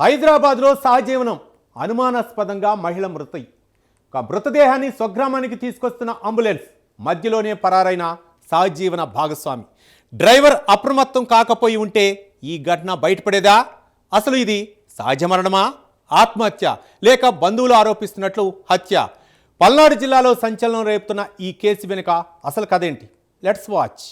హైదరాబాద్లో సహజీవనం అనుమానాస్పదంగా మహిళ మృతి. ఒక మృతదేహాన్ని స్వగ్రామానికి తీసుకొస్తున్న అంబులెన్స్ మధ్యలోనే పరారైన సహజీవన భాగస్వామి. డ్రైవర్ అప్రమత్తం కాకపోయి ఉంటే ఈ ఘటన బయటపడేదా? అసలు ఇది సహజ మరణమా, ఆత్మహత్య, లేక బంధువులు ఆరోపిస్తున్నట్లు హత్య? పల్నాడు జిల్లాలో సంచలనం రేపుతున్న ఈ కేసు వెనుక అసలు కథేంటి? Let's watch.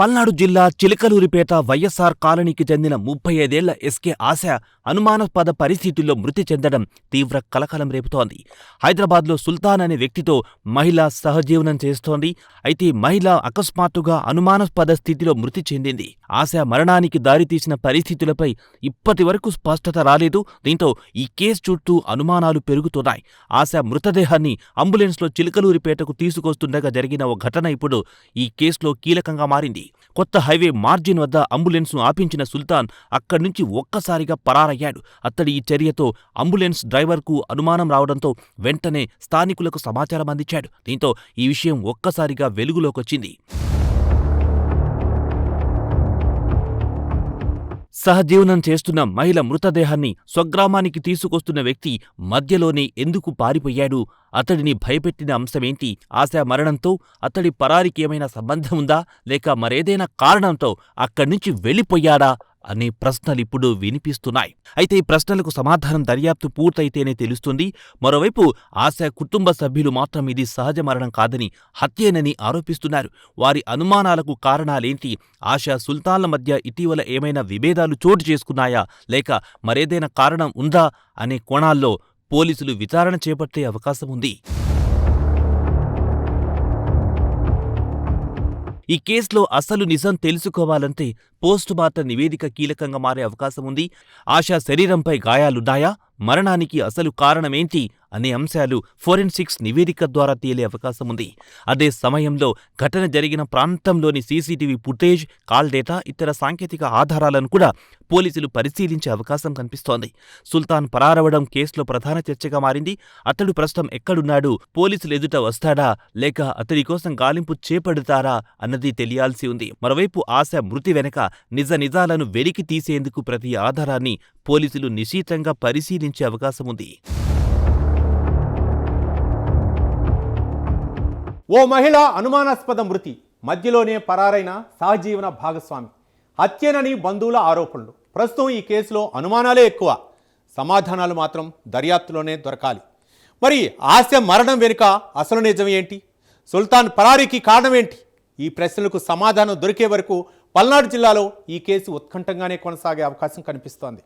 పల్నాడు జిల్లా చిలకలూరిపేట వైఎస్ఆర్ కాలనీకి చెందిన 35 ఏళ్ల ఎస్కే ఆశ అనుమానాస్పద పరిస్థితుల్లో మృతి చెందడం తీవ్ర కలకలం రేపుతోంది. హైదరాబాద్లో సుల్తాన్ అనే వ్యక్తితో మహిళ సహజీవనం చేస్తోంది. అయితే మహిళ అకస్మాత్తుగా అనుమానాస్పద స్థితిలో మృతి చెందింది. ఆశ మరణానికి దారితీసిన పరిస్థితులపై ఇప్పటి వరకు స్పష్టత రాలేదు. దీంతో ఈ కేసు చుట్టూ అనుమానాలు పెరుగుతున్నాయి. ఆశ మృతదేహాన్ని అంబులెన్స్లో చిలకలూరిపేటకు తీసుకొస్తుండగా జరిగిన ఓ ఘటన ఇప్పుడు ఈ కేసులో కీలకంగా మారింది. కొత్త హైవే మార్జిన్ వద్ద అంబులెన్స్ను ఆపించిన సుల్తాన్ అక్కడి నుంచి ఒక్కసారిగా పరారయ్యాడు. అతడి ఈ చర్యతో అంబులెన్స్ డ్రైవర్కు అనుమానం రావడంతో వెంటనే స్థానికులకు సమాచారం అందించాడు. దీంతో ఈ విషయం ఒక్కసారిగా వెలుగులోకొచ్చింది. సహజీవనం చేస్తున్న మహిళ మృతదేహాన్ని స్వగ్రామానికి తీసుకొస్తున్న వ్యక్తి మధ్యలోనే ఎందుకు పారిపోయాడు? అతడిని భయపెట్టిన అంశమేంటి? ఆశ మరణంతో అతడి పరారికి ఏమైనా సంబంధం ఉందా, లేక మరేదైనా కారణంతో అక్కడి నుంచి వెళ్ళిపోయాడా అనే ప్రశ్నలిప్పుడు వినిపిస్తున్నాయి. అయితే ఈ ప్రశ్నలకు సమాధానం దర్యాప్తు పూర్తయితేనే తెలుస్తుంది. మరోవైపు ఆశ కుటుంబ సభ్యులు మాత్రం ఇది సహజ మరణం కాదని, హత్యేనని ఆరోపిస్తున్నారు. వారి అనుమానాలకు కారణాలేంటి? ఆశ సుల్తాన్ల మధ్య ఇటీవల ఏమైనా విభేదాలు చోటు చేసుకున్నాయా, లేక మరేదైనా కారణం ఉందా అనే కోణాల్లో పోలీసులు విచారణ చేపట్టే అవకాశం ఉంది. ఈ కేసులో అసలు నిజం తెలుసుకోవాలంటే పోస్టుమార్టం నివేదిక కీలకంగా మారే అవకాశం ఉంది. ఆశ శరీరంపై గాయాలున్నాయా, మరణానికి అసలు కారణమేంటి అనే అంశాలు ఫోరెన్సిక్స్ నివేదిక ద్వారా తేలే అవకాశం ఉంది. అదే సమయంలో ఘటన జరిగిన ప్రాంతంలోని సీసీటీవీ ఫుటేజ్, కాల్ డేటా, ఇతర సాంకేతిక ఆధారాలను కూడా పోలీసులు పరిశీలించే అవకాశం కనిపిస్తోంది. సుల్తాన్ పరారవడం కేసులో ప్రధాన చర్చగా మారింది. అతడు ప్రస్తుతం ఎక్కడున్నాడు? పోలీసులు ఎదుట వస్తాడా, లేక అతడి కోసం గాలింపు చేపడతారా అన్నది తెలియాల్సి ఉంది. మరోవైపు ఆశ మృతి వెనక నిజాలను వెలికి తీసేందుకు ప్రతి ఆధారాన్ని పోలీసులు నిశితంగా పరిశీలించే అవకాశం ఉంది. ఓ మహిళ అనుమానాస్పద మృతి, మధ్యలోనే పరారైన సహజీవన భాగస్వామి, హత్యేనని బంధువుల ఆరోపణలు. ప్రస్తుతం ఈ కేసులో అనుమానాలే ఎక్కువ, సమాధానాలు మాత్రం దర్యాప్తులోనే దొరకాలి. మరి ఆశ మరణం వెనుక అసలు నిజం ఏంటి? సుల్తాన్ పరారీకి కారణం ఏంటి? ఈ ప్రశ్నలకు సమాధానం దొరికే వరకు పల్నాడు జిల్లాలో ఈ కేసు ఉత్కంఠంగానే కొనసాగే అవకాశం కనిపిస్తోంది.